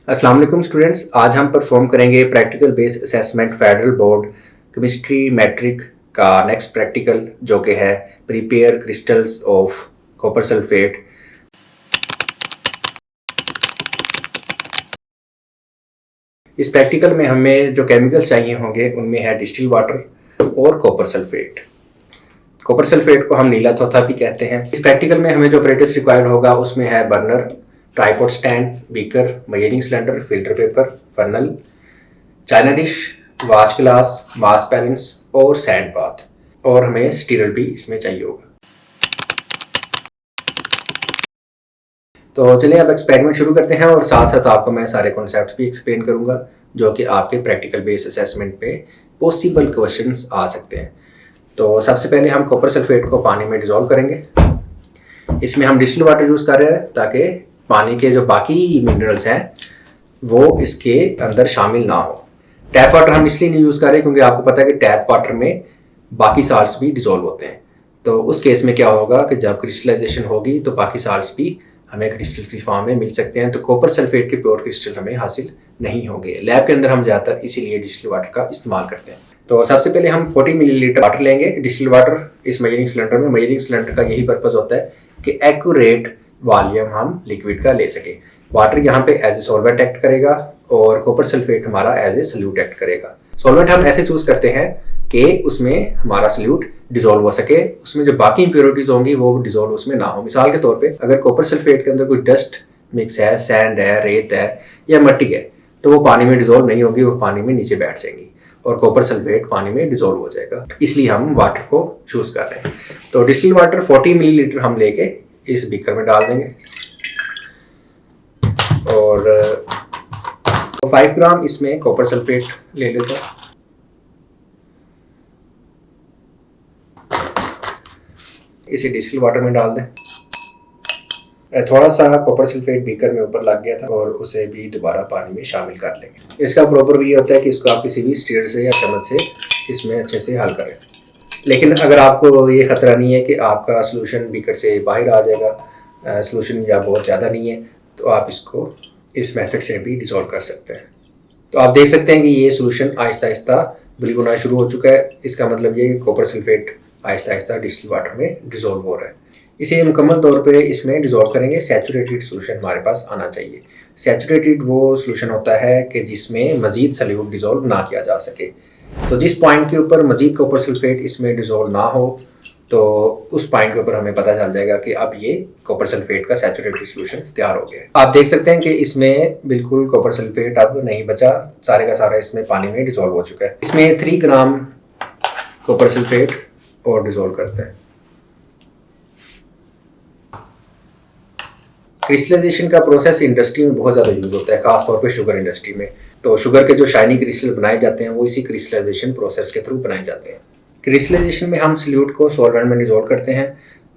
अस्सलाम वालेकुम स्टूडेंट्स, आज हम परफॉर्म करेंगे practical based assessment federal board chemistry matric का नेक्स्ट प्रैक्टिकल जो कि है prepare crystals of copper sulphate. इस प्रैक्टिकल में हमें जो केमिकल्स चाहिए होंगे उनमें है डिस्टिल वाटर और कॉपर सल्फेट। कॉपर सल्फेट को हम नीला थोथा भी कहते हैं। इस प्रैक्टिकल में हमें जो अपरेटस रिक्वायर्ड होगा उसमें है burner, tripod stand, beaker, measuring cylinder, filter paper, funnel, china dish, wash glass, mass balance और सैंड बाथ, और हमें स्टीरर भी इसमें चाहिए होगा। तो चलिए अब एक्सपेरिमेंट शुरू करते हैं और साथ साथ आपको मैं सारे कॉन्सेप्ट्स भी एक्सप्लेन करूंगा जो कि आपके प्रैक्टिकल बेस्ड असेसमेंट पे पॉसिबल क्वेश्चंस आ सकते हैं। तो सबसे पहले हम कॉपर सल्फेट को पानी में डिज़ोल्व करेंगे। इसमें हम डिस्टिल वाटर यूज़ कर रहे हैं ताकि पानी के जो बाकी मिनरल्स हैं वो इसके अंदर शामिल ना हो। टैप वाटर हम इसलिए नहीं यूज़ कर रहे क्योंकि आपको पता है कि टैप वाटर में बाकी साल्ट्स भी डिज़ोल्व होते हैं। तो उस केस में क्या होगा कि जब क्रिस्टलाइजेशन होगी तो बाकी साल्ट्स भी हमें क्रिस्टल्स की फॉर्म में मिल सकते हैं। तो कॉपर सल्फेट के प्योर क्रिस्टल हमें हासिल नहीं होंगे। लैब के अंदर हम ज़्यादातर इसीलिए डिस्टिल वाटर का इस्तेमाल करते हैं। तो सबसे पहले हम 40 मिलीलीटर वाटर लेंगे, डिस्टिल वाटर, इस मेजरिंग सिलेंडर में। मेजरिंग सिलेंडर का यही पर्पज़ होता है कि एक्यूरेट वॉल्यूम हम लिक्विड का ले सकें। वाटर यहाँ पे एज ए सॉल्वेंट एक्ट करेगा और कॉपर सल्फेट हमारा एज ए सल्यूट एक्ट करेगा। सॉल्वेंट हम ऐसे चूज करते हैं कि उसमें हमारा सल्यूट डिजोल्व हो सके, उसमें जो बाकी इंप्योरिटीज होंगी वो डिजोल्व उसमें ना हो। मिसाल के तौर पे अगर कॉपर सल्फेट के अंदर कोई डस्ट मिक्स है, सैंड है, रेत है या मिट्टी है, तो वो पानी में डिजोल्व नहीं होगी, वो पानी में नीचे बैठ जाएंगी और कॉपर सल्फेट पानी में डिजोल्व हो जाएगा। इसलिए हम वाटर को चूज कर रहे हैं। तो डिस्टिल वाटर 40 मिलीलीटर हम लेके इस बीकर में डाल देंगे और 5 ग्राम इसमें कॉपर सल्फेट ले लेते हैं। इसे डिस्टिल वाटर में डाल दें। थोड़ा सा कॉपर सल्फेट बीकर में ऊपर लग गया था और उसे भी दोबारा पानी में शामिल कर लेंगे। इसका प्रॉपर ये होता है कि इसको आप किसी भी स्टीयर से या चम्मच से इसमें अच्छे से हल करें। लेकिन अगर आपको ये खतरा नहीं है कि आपका सॉल्यूशन बीकर से बाहर आ जाएगा, सॉल्यूशन या बहुत ज़्यादा नहीं है, तो आप इसको इस मेथड से भी डिसॉल्व कर सकते हैं। तो आप देख सकते हैं कि ये सॉल्यूशन आहिस्ता आहिस्ता ब्लू होना शुरू हो चुका है। इसका मतलब ये कि copper sulphate Aahista Aahista distil water में डिसॉल्व हो रहा है। इसे मुकम्मल तौर पे इसमें डिसॉल्व करेंगे। सैचुरेटेड सॉल्यूशन हमारे पास आना चाहिए। सैचुरेटेड वो सॉल्यूशन होता है कि जिसमें मजीद सल्यूट डिसॉल्व ना किया जा सके। तो जिस पॉइंट के ऊपर मजीद कॉपर सल्फेट इसमें डिसॉल्व ना हो तो उस पॉइंट के ऊपर हमें पता चल जाएगा कि अब ये कॉपर सल्फेट का सैचुरेटेड सॉल्यूशन तैयार हो गया। आप देख सकते हैं कि इसमें बिल्कुल कॉपर सल्फेट अब नहीं बचा, सारे का सारा इसमें पानी में डिसॉल्व हो चुका है। इसमें 3 ग्राम कॉपर सल्फेट और डिसॉल्व करते हैं। क्रिस्टलाइजेशन का प्रोसेस इंडस्ट्री में बहुत ज़्यादा यूज होता है, खासतौर पे शुगर इंडस्ट्री में। तो शुगर के जो शाइनी क्रिस्टल बनाए जाते हैं वो इसी क्रिस्टलाइजेशन प्रोसेस के थ्रू बनाए जाते हैं। क्रिस्टलाइजेशन में हम सल्यूट को सॉल्वेंट में डिसॉल्व करते हैं,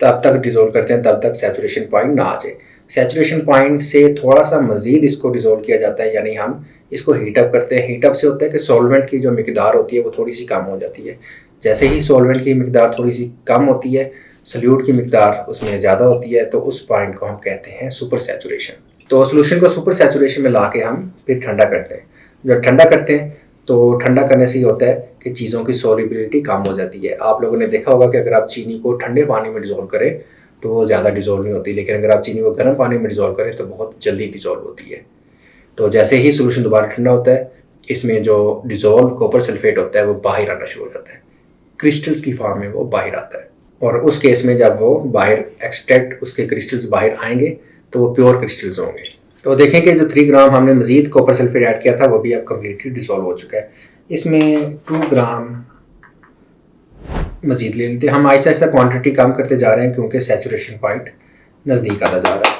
तब तक डिसॉल्व करते हैं तब तक सैचुरेशन पॉइंट ना आ जाए। सैचुरेशन पॉइंट से थोड़ा सा मजीद इसको डिसॉल्व किया जाता है, यानी हम इसको हीटअप करते हैं। हीटअप से होता है कि सॉल्वेंट की जो मिकदार होती है वो थोड़ी सी कम हो जाती है। जैसे ही सॉल्वेंट की मिकदार थोड़ी सी कम होती है, सल्यूट की मिकदार उसमें ज़्यादा होती है, तो उस पॉइंट को हम कहते हैं सुपर सैचुरेशन। तो सोल्यूशन को सुपर सैचुरेशन में ला के हम फिर ठंडा करते हैं। जब ठंडा करते हैं तो ठंडा करने से ये होता है कि चीज़ों की सॉल्युबिलिटी कम हो जाती है। आप लोगों ने देखा होगा कि अगर आप चीनी को ठंडे पानी में डिसॉल्व करें तो वो ज़्यादा डिसॉल्व नहीं होती, लेकिन अगर आप चीनी को गर्म पानी में डिसॉल्व करें तो बहुत जल्दी डिसॉल्व होती है। तो जैसे ही सोल्यूशन दोबारा ठंडा होता है, इसमें जो डिसॉल्व कॉपर सल्फेट होता है वो बाहर आना शुरू हो जाता है, क्रिस्टल्स की फॉर्म में वो बाहर आता है। और उस केस में जब वो बाहर एक्सट्रैक्ट उसके क्रिस्टल्स बाहर आएंगे तो वो प्योर क्रिस्टल्स होंगे। तो देखें कि जो 3 ग्राम हमने मजीद कॉपर सल्फेट ऐड किया था वो भी अब कम्प्लीटली डिसॉल्व हो चुका है। इसमें 2 ग्राम मजीद ले लेते हैं। हम ऐसा ऐसा क्वांटिटी कम करते जा रहे हैं क्योंकि सैचुरेशन पॉइंट नज़दीक आता जा रहा है।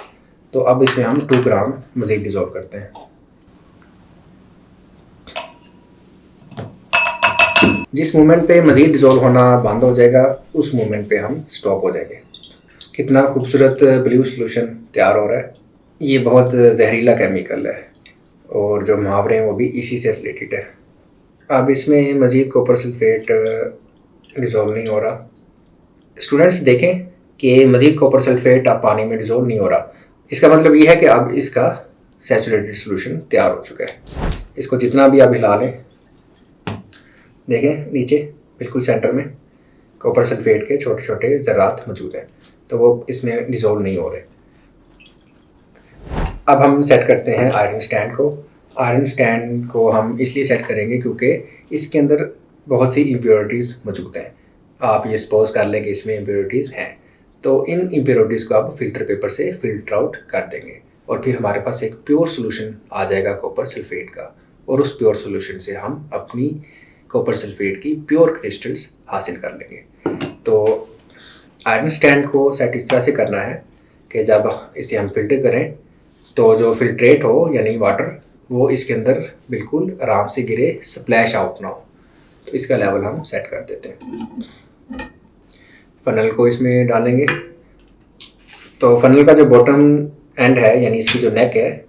तो अब इसमें हम 2 ग्राम मजीद डिसॉल्व करते हैं। जिस मोमेंट पे मजीद डिसॉल्व होना बंद हो जाएगा उस मोमेंट पे हम स्टॉप हो जाएंगे। कितना खूबसूरत ब्लू सॉल्यूशन तैयार हो रहा है। ये बहुत जहरीला केमिकल है और जो मुहावरे हैं वो भी इसी से रिलेटेड है। अब इसमें मज़ीद कॉपर सल्फेट डिसॉल्व नहीं हो रहा। स्टूडेंट्स देखें कि मज़ीद कॉपर सल्फेट अब पानी में डिसॉल्व नहीं हो रहा। इसका मतलब ये है कि अब इसका सैचुरेटेड सोल्यूशन तैयार हो चुका है। इसको जितना भी आप हिला लें, देखें नीचे बिल्कुल सेंटर में कॉपर सल्फेट के छोटे छोटे ज़रात मौजूद हैं, तो वो इसमें डिज़ोल्व नहीं हो रहे। अब हम सेट करते हैं आयरन स्टैंड को। आयरन स्टैंड को हम इसलिए सेट करेंगे क्योंकि इसके अंदर बहुत सी इम्प्योरिटीज़ मौजूद हैं। आप ये सपोज कर लें कि इसमें इम्प्योरिटीज़ हैं, तो इन इम्प्योरिटीज़ को आप फिल्टर पेपर से फिल्टर आउट कर देंगे और फिर हमारे पास एक प्योर सोल्यूशन आ जाएगा कॉपर सल्फेट का, और उस प्योर सोल्यूशन से हम अपनी कॉपर सल्फेट की प्योर क्रिस्टल्स हासिल कर लेंगे। तो आयरन स्टैंड को सेट इस तरह से करना है कि जब इसे हम फिल्टर करें तो जो फिल्ट्रेट हो यानी वाटर वो इसके अंदर बिल्कुल आराम से गिरे, स्प्लैश आउट ना हो। तो इसका लेवल हम सेट कर देते हैं। फनल को इसमें डालेंगे। तो फनल का जो बॉटम एंड है यानी इसकी जो नेक है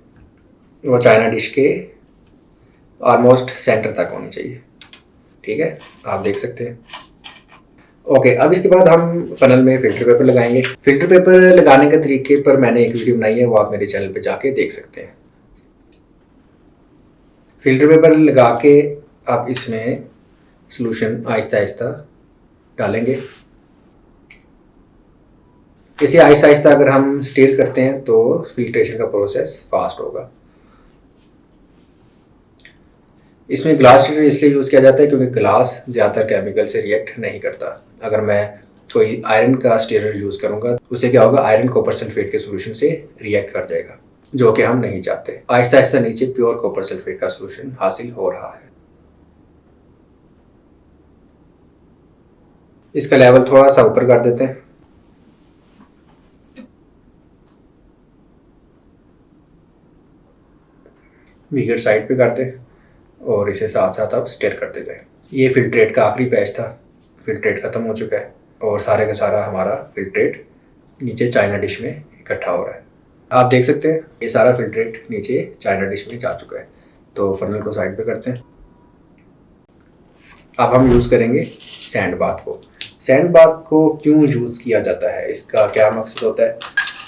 वो चाइना डिश के ऑलमोस्ट सेंटर तक होनी चाहिए। ठीक है, आप देख सकते हैं। ओके, अब इसके बाद हम फनल में फिल्टर पेपर लगाएंगे। फिल्टर पेपर लगाने के तरीके पर मैंने एक वीडियो बनाई है, वो आप मेरे चैनल पे जाके देख सकते हैं। फिल्टर पेपर लगा के आप इसमें सॉल्यूशन आहिस्ता आहिस्ता डालेंगे। इसे आहिस्ता आहिस्ता अगर हम स्टीर करते हैं तो फिल्ट्रेशन का प्रोसेस फास्ट होगा। इसमें ग्लास स्टीरर इसलिए यूज़ किया जाता है क्योंकि ग्लास ज़्यादातर केमिकल से रिएक्ट नहीं करता। अगर मैं कोई आयरन का स्टीरर यूज़ करूँगा उससे क्या होगा, आयरन कॉपर सल्फेट के सोल्यूशन से रिएक्ट कर जाएगा, जो कि हम नहीं चाहते। आहिस्ता आहिस्ता नीचे प्योर कॉपर सल्फेट का सोल्यूशन हासिल हो रहा है। इसका लेवल थोड़ा सा ऊपर कर देते हैं। वीगर साइड पे करते हैं और इसे साथ साथ आप स्टेयर करते गए। ये फिल्ट्रेट का आखिरी बैच था। फिल्ट्रेट ख़त्म हो चुका है और सारे का सारा हमारा फिल्ट्रेट नीचे चाइना डिश में इकट्ठा हो रहा है। आप देख सकते हैं ये सारा फिल्ट्रेट नीचे चाइना डिश में जा चुका है। तो फनल को साइड पे करते हैं। अब हम यूज़ करेंगे सैंड बाथ को। सैंड बाथ को क्यों यूज़ किया जाता है, इसका क्या मकसद होता है?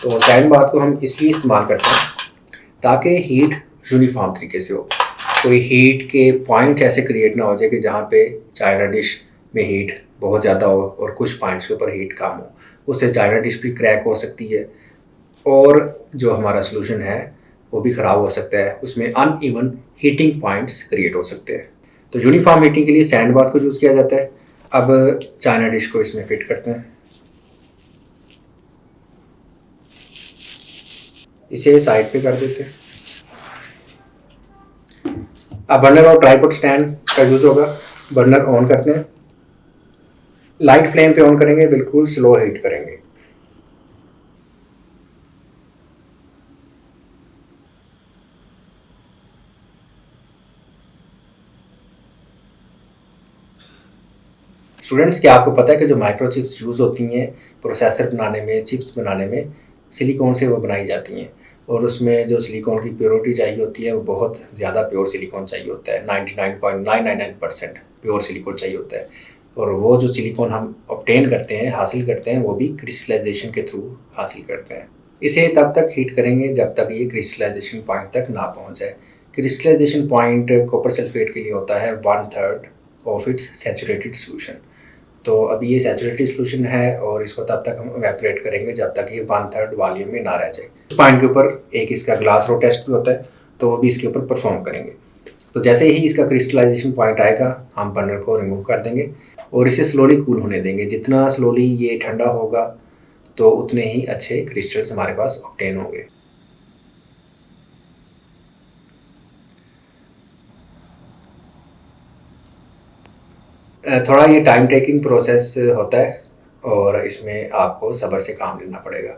तो सैंड बाथ को हम इसलिए इस्तेमाल करते हैं ताकि हीट यूनिफॉर्म तरीके से हो। कोई हीट के पॉइंट्स ऐसे क्रिएट ना हो जाए कि जहाँ पे चाइना डिश में हीट बहुत ज़्यादा हो और कुछ पॉइंट्स के ऊपर हीट कम हो। उससे चाइना डिश भी क्रैक हो सकती है और जो हमारा सोल्यूशन है वो भी ख़राब हो सकता है। उसमें अनइवन हीटिंग पॉइंट्स क्रिएट हो सकते हैं। तो यूनिफॉर्म हीटिंग के लिए सैंड बाथ को यूज़ किया जाता है। अब चाइना डिश को इसमें फिट करते हैं। इसे साइड पे कर देते हैं। अब बर्नर और ट्राइपॉड स्टैंड का यूज़ होगा। बर्नर ऑन करते हैं, लाइट फ्लेम पे ऑन करेंगे, बिल्कुल स्लो हीट करेंगे। स्टूडेंट्स, क्या आपको पता है कि जो माइक्रो चिप्स यूज़ होती हैं प्रोसेसर बनाने में, चिप्स बनाने में, सिलिकॉन से वो बनाई जाती हैं और उसमें जो सिलिकॉन की प्योरिटी चाहिए होती है वो बहुत ज़्यादा प्योर सिलिकॉन चाहिए होता है। 99.999% प्योर सिलिकॉन चाहिए होता है। और वो जो सिलिकॉन हम ऑब्टेन करते हैं, हासिल करते हैं, वो भी क्रिस्टलाइजेशन के थ्रू हासिल करते हैं। इसे तब तक हीट करेंगे जब तक ये क्रिस्टलाइजेशन पॉइंट तक ना पहुँच जाए। क्रिस्टलाइजेशन पॉइंट कॉपर सल्फेट के लिए होता है 1/3 ऑफ इट्स सैचुरेटेड सोल्यूशन। तो अभी ये सैचुरेटेड सोल्यूशन है और इसको तब तक हम इवेपोरेट करेंगे जब तक ये 1/3 वॉल्यूम में ना रह जाए। उस पॉइंट के ऊपर एक इसका ग्लास रो टेस्ट भी होता है, तो वो भी इसके ऊपर परफॉर्म करेंगे। तो जैसे ही इसका क्रिस्टलाइजेशन पॉइंट आएगा हम बर्नर को रिमूव कर देंगे और इसे स्लोली कूल होने देंगे। जितना स्लोली ये ठंडा होगा तो उतने ही अच्छे क्रिस्टल्स हमारे पास ऑब्टेन होंगे। थोड़ा ये टाइम टेकिंग प्रोसेस होता है और इसमें आपको सब्र से काम लेना पड़ेगा।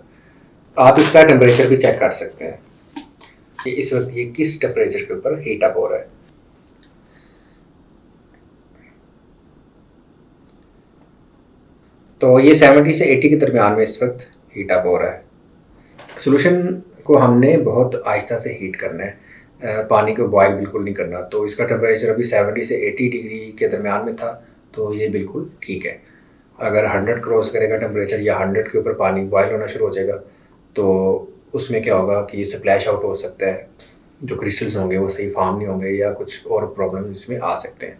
आप इसका टेम्परेचर भी चेक कर सकते हैं कि इस वक्त ये किस टेम्परेचर के ऊपर हीट अप हो रहा है। तो ये 70 से 80 के दरमियान में इस वक्त हीट अप हो रहा है। सोल्यूशन को हमने बहुत आहिस्ता से हीट करना है, पानी को बॉयल बिल्कुल नहीं करना। तो इसका टेम्परेचर अभी 70 से 80 डिग्री के दरमियान में था, तो ये बिल्कुल ठीक है। अगर 100 क्रॉस करेगा टेम्परेचर या 100 के ऊपर पानी बॉयल होना शुरू हो जाएगा तो उसमें क्या होगा कि स्प्लैश आउट हो सकता है जो क्रिस्टल्स होंगे वो सही फॉर्म नहीं होंगे या कुछ और प्रॉब्लम इसमें आ सकते हैं।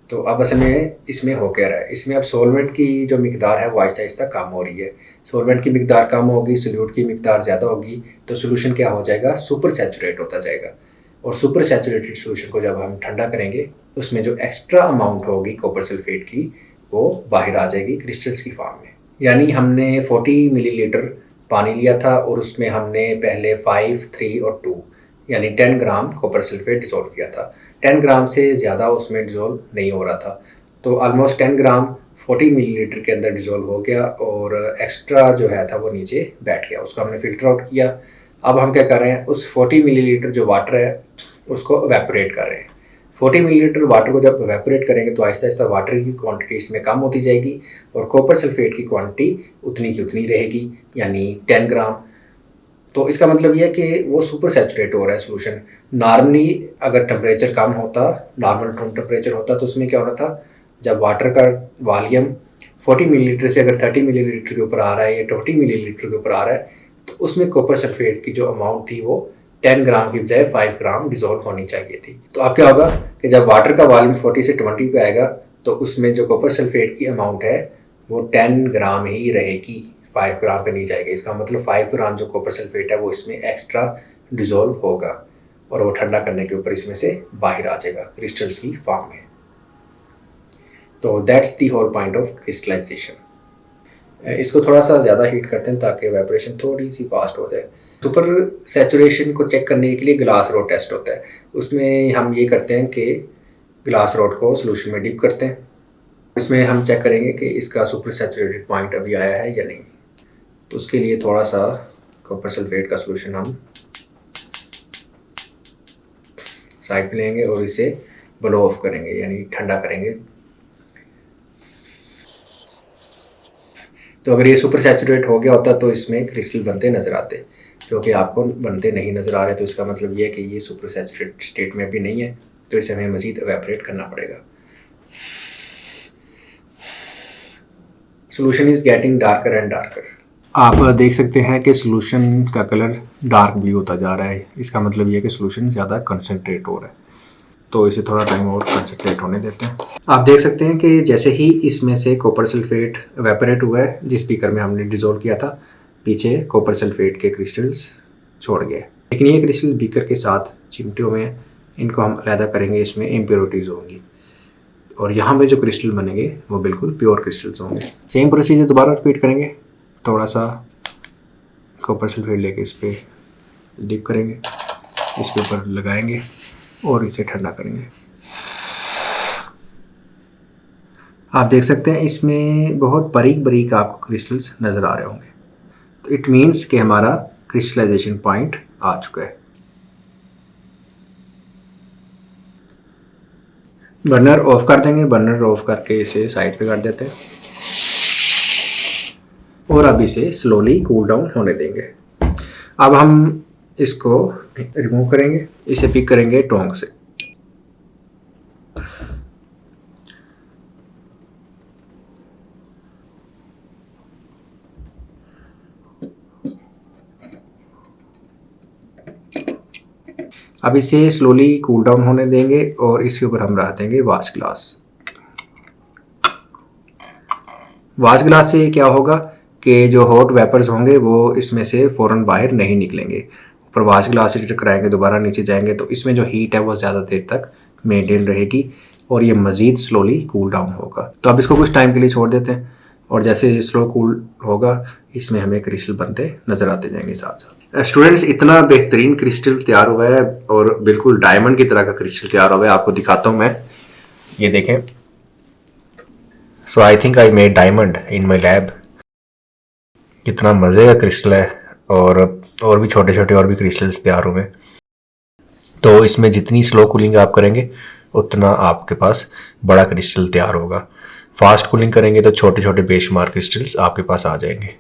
तो अब असल में इसमें हो क्या रहा है, इसमें अब सॉल्वेंट की जो मिकदार है वो आहिस्ता आहिस्ता कम हो रही है। सॉल्वेंट की मिकदार कम होगी, सोल्यूट की मिकदार ज़्यादा होगी, तो सोल्यूशन क्या हो जाएगा, सुपर सैचुरेट होता जाएगा। और सुपर सैचुरेटेड सोल्यूशन को जब हम ठंडा करेंगे उसमें जो एक्स्ट्रा अमाउंट होगी कॉपर सल्फेट की वो बाहर आ जाएगी क्रिस्टल्स की फॉर्म में। यानी हमने 40 मिलीलीटर पानी लिया था और उसमें हमने पहले 5, 3 और 2 यानी 10 ग्राम कॉपर सल्फेट डिजोल्व किया था। 10 ग्राम से ज़्यादा उसमें डिजोल्व नहीं हो रहा था, तो ऑलमोस्ट 10 ग्राम 40 मिलीलीटर के अंदर डिजोल्व हो गया और एक्स्ट्रा जो है था वो नीचे बैठ गया, उसको हमने फ़िल्टर आउट किया। अब हम क्या कर रहे हैं, उस 40 मिलीलीटर जो वाटर है उसको एवेपोरेट कर रहे हैं। 40 मिलीलीटर वाटर को जब एवेपोरेट करेंगे तो आहिस्ता आहिस्ता वाटर की क्वांटिटी इसमें कम होती जाएगी और कॉपर सल्फेट की क्वांटिटी उतनी की उतनी रहेगी, यानी 10 ग्राम। तो इसका मतलब ये है कि वो सुपर सैचुरेट हो रहा है सोल्यूशन। नॉर्मली अगर टेम्परेचर कम होता, नॉर्मल रूम टेम्परेचर होता, तो उसमें क्या होना था, जब वाटर का वॉल्यूम 40 मिलीलीटर से अगर 30 मिलीलीटर के ऊपर आ रहा है या 20 मिलीलीटर के ऊपर आ रहा है, तो उसमें कॉपर सल्फेट की जो अमाउंट थी वो 10 ग्राम की बजाय 5 ग्राम डिजोल्व होनी चाहिए थी। तो अब क्या होगा कि जब वाटर का वॉल्यूम 40 से 20 पे आएगा तो उसमें जो कॉपर सल्फेट की अमाउंट है वो 10 ग्राम ही रहेगी, 5 ग्राम पे नहीं जाएगी। इसका मतलब 5 ग्राम जो कॉपर सल्फेट है वो इसमें एक्स्ट्रा डिजोल्व होगा और वो ठंडा करने के ऊपर इसमें से बाहर आ जाएगा क्रिस्टल्स की फॉर्म में। तो that's the whole point of crystallization. इसको थोड़ा सा ज़्यादा हीट करते हैं ताकि एवेपोरेशन थोड़ी सी फास्ट हो जाए। सुपर सैचुरेशन को चेक करने के लिए ग्लास रोड टेस्ट होता है। उसमें हम ये करते हैं कि ग्लास रोड को सोल्यूशन में डिप करते हैं, इसमें हम चेक करेंगे कि इसका सुपर सैचुरेटेड पॉइंट अभी आया है या नहीं। तो उसके लिए थोड़ा सा कॉपर सल्फेट का सोल्यूशन हम साइड पे लेंगे और इसे ब्लो ऑफ करेंगे, यानी ठंडा करेंगे। तो अगर ये सुपर सैचुरेट हो गया होता तो इसमें क्रिस्टल बनते नज़र आते, क्योंकि आपको बनते नहीं नज़र आ रहे, तो इसका मतलब ये है कि ये सुपर सैचुरेट स्टेट में भी नहीं है, तो इसे हमें मज़ीद एवेपोरेट करना पड़ेगा। Solution is getting darker and darker. आप देख सकते हैं कि सोल्यूशन का कलर डार्क ब्लू होता जा रहा है। इसका मतलब ये है कि सोल्यूशन ज़्यादा कंसनट्रेट हो रहा है, तो इसे थोड़ा टाइम और कंसनट्रेट होने देते हैं। आप देख सकते हैं कि जैसे ही इसमें से कॉपर सल्फेट एवेपोरेट हुआ है, जिस बीकर में हमने डिज़ोल्व किया था, पीछे कॉपर सल्फेट के क्रिस्टल्स छोड़ गए। लेकिन ये क्रिस्टल बीकर के साथ चिमटियों में इनको हम अलहदा करेंगे, इसमें इम्प्योरिटीज़ होंगी और यहाँ पे जो क्रिस्टल बनेंगे वो बिल्कुल प्योर क्रिस्टल्स होंगे। सेम प्रोसीजर दोबारा रिपीट करेंगे। थोड़ा सा कॉपर सल्फेट लेके इस पर डिप करेंगे, इसके ऊपर लगाएंगे और इसे ठंडा करेंगे। आप देख सकते हैं इसमें बहुत बारीक बारीक आपको क्रिस्टल्स नज़र आ रहे होंगे, तो इट मीन्स कि हमारा क्रिस्टलाइजेशन पॉइंट आ चुका है। बर्नर ऑफ कर देंगे, बर्नर ऑफ करके इसे साइड पे कर देते हैं और अब इसे स्लोली कूल डाउन होने देंगे। अब हम इसको रिमूव करेंगे, इसे पिक करेंगे टोंग से। अब इसे स्लोली कूल डाउन होने देंगे और इसके ऊपर हम रख देंगे वाश ग्लास। वाश ग्लास से क्या होगा कि जो हॉट वेपर्स होंगे वो इसमें से फ़ौरन बाहर नहीं निकलेंगे। ऊपर वाश ग्लास से टकराएंगे, दोबारा नीचे जाएंगे, तो इसमें जो हीट है वो ज़्यादा देर तक मेंटेन रहेगी और ये मज़ीद स्लोली कूल डाउन होगा। तो अब इसको कुछ टाइम के लिए छोड़ देते हैं और जैसे स्लो कूल होगा इसमें हमें क्रिस्टल बनते नज़र आते जाएंगे साथ साथ। स्टूडेंट्स, इतना बेहतरीन क्रिस्टल तैयार हुआ है और बिल्कुल डायमंड की तरह का क्रिस्टल तैयार हुआ है। आपको दिखाता हूँ मैं, ये देखें। So I think I made diamond in my lab. कितना मज़े का क्रिस्टल है और भी छोटे छोटे और भी क्रिस्टल्स तैयार हुए। तो इसमें जितनी स्लो कूलिंग आप करेंगे उतना आपके पास बड़ा क्रिस्टल तैयार होगा। फास्ट कूलिंग करेंगे तो छोटे छोटे बेशुमार क्रिस्टल्स आपके पास आ जाएंगे।